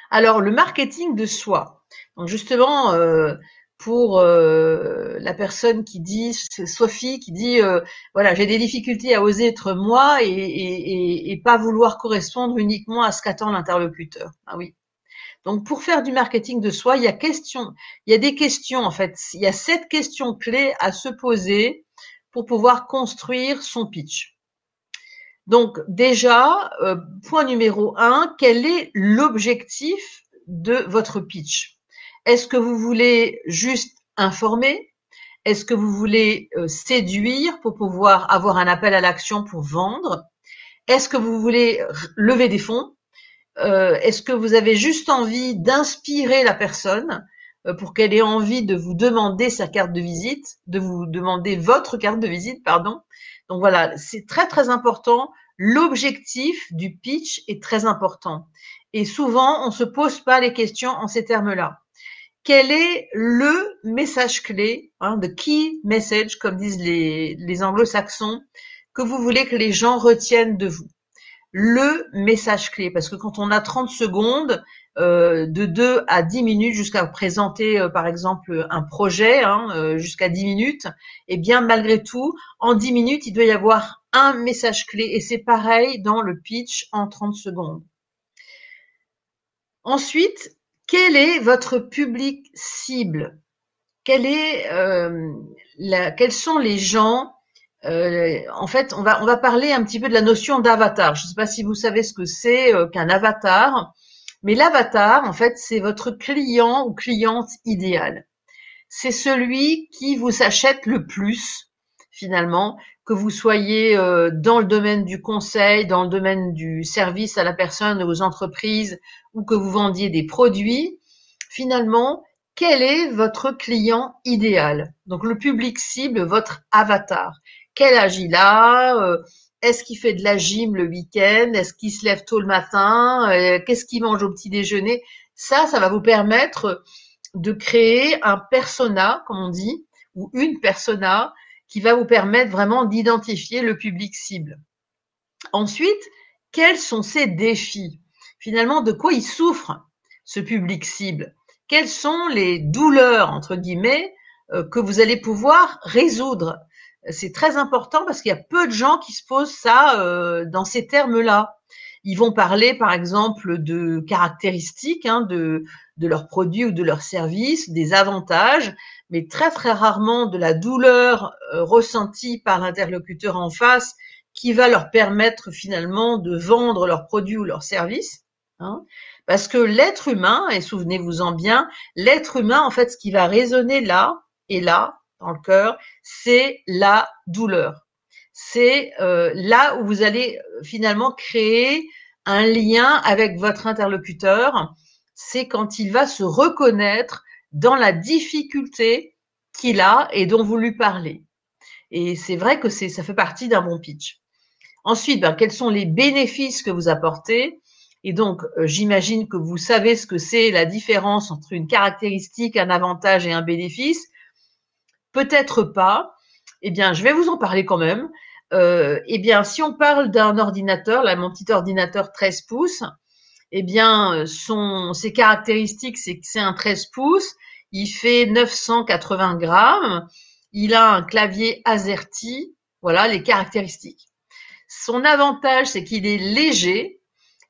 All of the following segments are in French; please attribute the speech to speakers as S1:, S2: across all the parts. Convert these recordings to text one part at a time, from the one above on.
S1: Alors, le marketing de soi. Donc justement, pour la personne qui dit, c'est Sophie, qui dit, voilà, j'ai des difficultés à oser être moi et pas vouloir correspondre uniquement à ce qu'attend l'interlocuteur. Ah oui. Donc pour faire du marketing de soi, il y a des questions en fait. Il y a 7 questions clés à se poser pour pouvoir construire son pitch. Donc déjà, point numéro 1, quel est l'objectif de votre pitch? Est-ce que vous voulez juste informer? Est-ce que vous voulez séduire pour pouvoir avoir un appel à l'action pour vendre? Est-ce que vous voulez lever des fonds? Est-ce que vous avez juste envie d'inspirer la personne pour qu'elle ait envie de vous demander sa carte de visite, de vous demander votre carte de visite, pardon. Donc voilà, c'est très très important. L'objectif du pitch est très important. Et souvent, on ne se pose pas les questions en ces termes-là. Quel est le message clé, the key message, comme disent les anglo-saxons, que vous voulez que les gens retiennent de vous? Le message clé, parce que quand on a 30 secondes, de 2 à 10 minutes jusqu'à présenter par exemple un projet, jusqu'à 10 minutes, et bien malgré tout, en 10 minutes, il doit y avoir un message clé et c'est pareil dans le pitch en 30 secondes. Ensuite, quel est votre public cible? Quels sont les gens? En fait, on va parler un petit peu de la notion d'avatar. Je ne sais pas si vous savez ce que c'est qu'un avatar, mais l'avatar, en fait, c'est votre client ou cliente idéale. C'est celui qui vous achète le plus, finalement, que vous soyez dans le domaine du conseil, dans le domaine du service à la personne, aux entreprises, ou que vous vendiez des produits. Finalement, quel est votre client idéal? Donc le public cible, votre avatar. Quel âge il a? Est-ce qu'il fait de la gym le week-end? Est-ce qu'il se lève tôt le matin? Qu'est-ce qu'il mange au petit déjeuner? Ça va vous permettre de créer un persona, comme on dit, ou une persona qui va vous permettre vraiment d'identifier le public cible. Ensuite, quels sont ses défis? Finalement, de quoi il souffre, ce public cible? Quelles sont les douleurs, entre guillemets, que vous allez pouvoir résoudre? C'est très important parce qu'il y a peu de gens qui se posent ça dans ces termes-là. Ils vont parler, par exemple, de caractéristiques de leurs produits ou de leurs services, des avantages, mais très très rarement de la douleur ressentie par l'interlocuteur en face qui va leur permettre finalement de vendre leurs produits ou leurs services. Parce que l'être humain, et souvenez-vous-en bien, l'être humain, en fait, ce qui va résonner là et là, dans le cœur, c'est la douleur. C'est là où vous allez finalement créer un lien avec votre interlocuteur. C'est quand il va se reconnaître dans la difficulté qu'il a et dont vous lui parlez. Et c'est vrai que ça fait partie d'un bon pitch. Ensuite, quels sont les bénéfices que vous apportez? Et donc, j'imagine que vous savez ce que c'est la différence entre une caractéristique, un avantage et un bénéfice. Peut-être pas. Eh bien, je vais vous en parler quand même. Eh bien, si on parle d'un ordinateur, là, mon petit ordinateur 13 pouces, eh bien, ses caractéristiques, c'est que c'est un 13 pouces, il fait 980 grammes, il a un clavier AZERTY, voilà les caractéristiques. Son avantage, c'est qu'il est léger,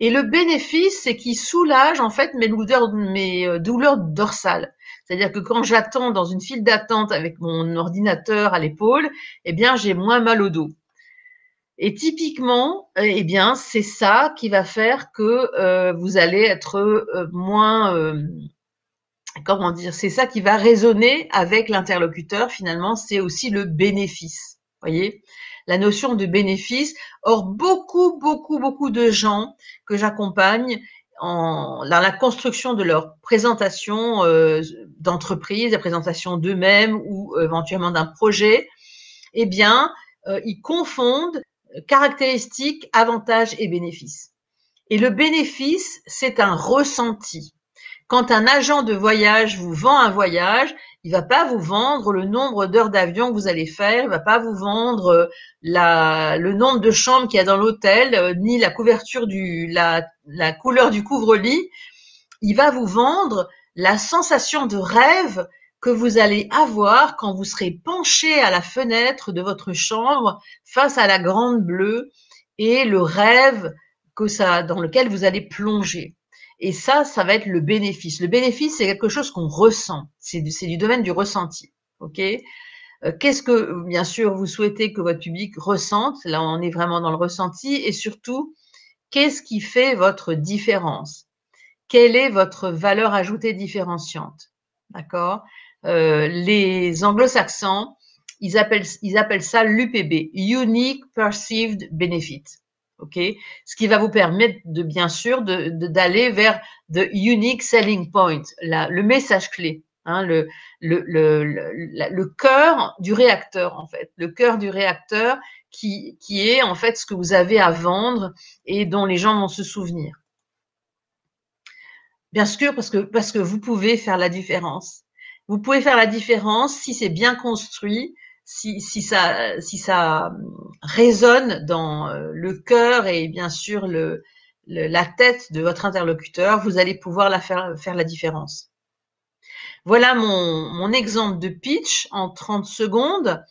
S1: et le bénéfice, c'est qu'il soulage en fait mes douleurs dorsales. C'est-à-dire que quand j'attends dans une file d'attente avec mon ordinateur à l'épaule, eh bien, j'ai moins mal au dos. Et typiquement, eh bien, c'est ça qui va faire que vous allez être moins, comment dire, c'est ça qui va résonner avec l'interlocuteur. Finalement, c'est aussi le bénéfice. Voyez, la notion de bénéfice. Or, beaucoup de gens que j'accompagne dans la construction de leur présentation d'entreprise, la présentation d'eux-mêmes ou éventuellement d'un projet, eh bien, ils confondent caractéristiques, avantages et bénéfices. Et le bénéfice, c'est un ressenti. Quand un agent de voyage vous vend un voyage, il va pas vous vendre le nombre d'heures d'avion que vous allez faire, il va pas vous vendre le nombre de chambres qu'il y a dans l'hôtel, ni la couverture la couleur du couvre-lit. il va vous vendre la sensation de rêve que vous allez avoir quand vous serez penché à la fenêtre de votre chambre face à la grande bleue et le rêve dans lequel vous allez plonger. Et ça va être le bénéfice. Le bénéfice, c'est quelque chose qu'on ressent. C'est du domaine du ressenti. OK? Qu'est-ce que, bien sûr, vous souhaitez que votre public ressente? Là, on est vraiment dans le ressenti. Et surtout, qu'est-ce qui fait votre différence? Quelle est votre valeur ajoutée différenciante? D'accord? Les anglo-saxons, ils appellent ça l'UPB, Unique Perceived Benefit. OK? Ce qui va vous permettre de, bien sûr, d'aller vers the unique selling point, le message clé, hein, le cœur du réacteur, en fait. Le cœur du réacteur qui est, en fait, ce que vous avez à vendre et dont les gens vont se souvenir. Bien sûr, parce que vous pouvez faire la différence. Vous pouvez faire la différence si c'est bien construit, si ça résonne dans le cœur et bien sûr la tête de votre interlocuteur, vous allez pouvoir faire la différence. Voilà mon exemple de pitch en 30 secondes.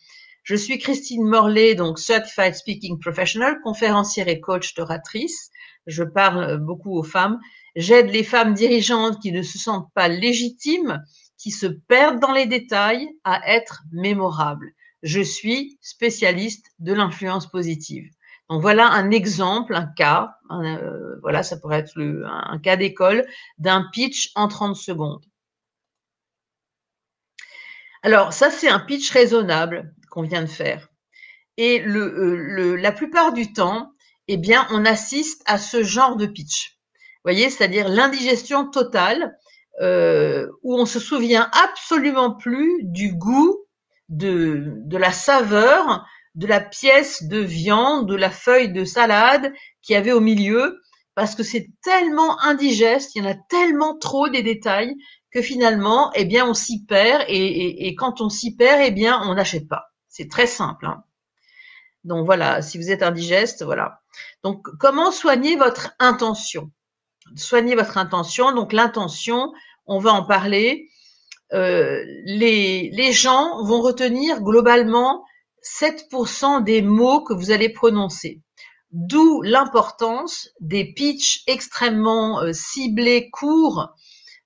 S1: Je suis Christine Morlaix, donc Certified Speaking Professional, conférencière et coach d'oratrice. Je parle beaucoup aux femmes. J'aide les femmes dirigeantes qui ne se sentent pas légitimes, qui se perdent dans les détails, à être mémorables. Je suis spécialiste de l'influence positive. Donc voilà un exemple, un cas, voilà, ça pourrait être un cas d'école d'un pitch en 30 secondes. Alors ça, c'est un pitch raisonnable qu'on vient de faire. Et la plupart du temps, eh bien, on assiste à ce genre de pitch. Vous voyez, c'est-à-dire l'indigestion totale, où on se souvient absolument plus du goût, de la saveur, de la pièce de viande, de la feuille de salade qu'il y avait au milieu, parce que c'est tellement indigeste, il y en a tellement trop des détails que finalement, eh bien, on s'y perd et quand on s'y perd, eh bien, on n'achète pas. C'est très simple, hein. Donc voilà, si vous êtes indigeste, voilà. Donc comment soigner votre intention? Soigner votre intention. Donc l'intention, on va en parler. Les gens vont retenir globalement 7% des mots que vous allez prononcer. D'où l'importance des pitchs extrêmement ciblés, courts,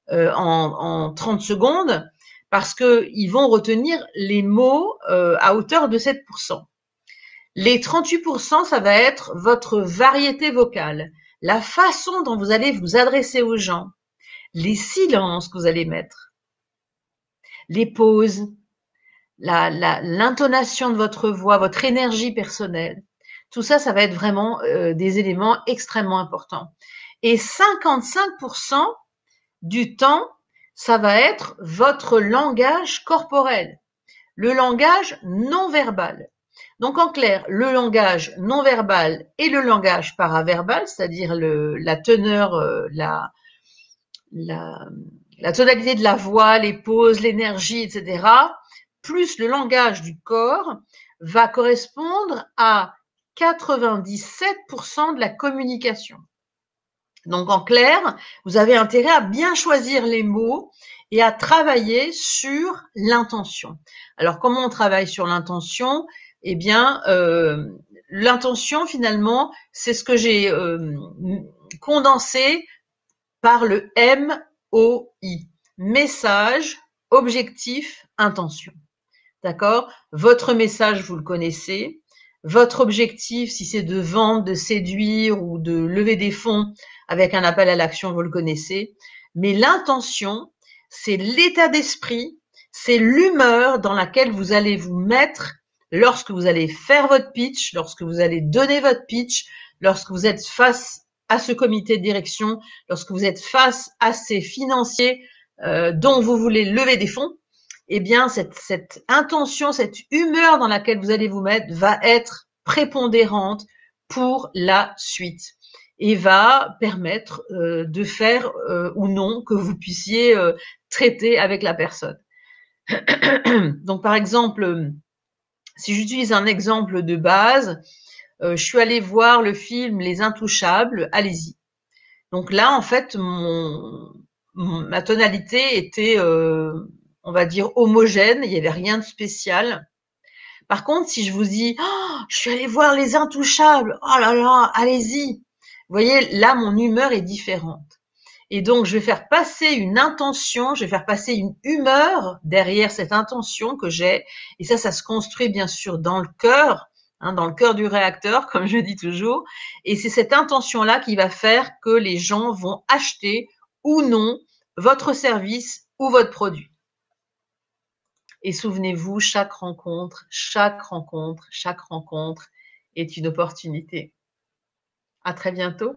S1: en 30 secondes, parce qu'ils vont retenir les mots à hauteur de 7%. Les 38%, ça va être votre variété vocale, la façon dont vous allez vous adresser aux gens, les silences que vous allez mettre, les pauses, l'intonation de votre voix, votre énergie personnelle. Tout ça, ça va être vraiment des éléments extrêmement importants. Et 55% du temps, ça va être votre langage corporel, le langage non verbal. Donc en clair, le langage non verbal et le langage paraverbal, c'est-à-dire la teneur, la tonalité de la voix, les pauses, l'énergie, etc., plus le langage du corps, va correspondre à 97% de la communication. Donc en clair, vous avez intérêt à bien choisir les mots et à travailler sur l'intention. Alors comment on travaille sur l'intention? Eh bien, l'intention finalement, c'est ce que j'ai condensé par le MOI. Message, objectif, intention. D'accord? Votre message, vous le connaissez. Votre objectif, si c'est de vendre, de séduire ou de lever des fonds avec un appel à l'action, vous le connaissez. Mais l'intention, c'est l'état d'esprit, c'est l'humeur dans laquelle vous allez vous mettre lorsque vous allez faire votre pitch, lorsque vous allez donner votre pitch, lorsque vous êtes face à ce comité de direction, lorsque vous êtes face à ces financiers dont vous voulez lever des fonds. Eh bien, cette intention, cette humeur dans laquelle vous allez vous mettre va être prépondérante pour la suite et va permettre de faire ou non que vous puissiez traiter avec la personne. Donc, par exemple, si j'utilise un exemple de base, je suis allée voir le film Les Intouchables, allez-y. Donc là, en fait, ma tonalité était, on va dire, homogène, il n'y avait rien de spécial. Par contre, si je vous dis, oh, je suis allée voir Les Intouchables, oh là là, allez-y. Vous voyez, là, mon humeur est différente. Et donc, je vais faire passer une intention, je vais faire passer une humeur derrière cette intention que j'ai. Et ça se construit bien sûr dans le cœur, hein, dans le cœur du réacteur, comme je dis toujours. Et c'est cette intention-là qui va faire que les gens vont acheter ou non votre service ou votre produit. Et souvenez-vous, chaque rencontre, chaque rencontre, chaque rencontre est une opportunité. À très bientôt.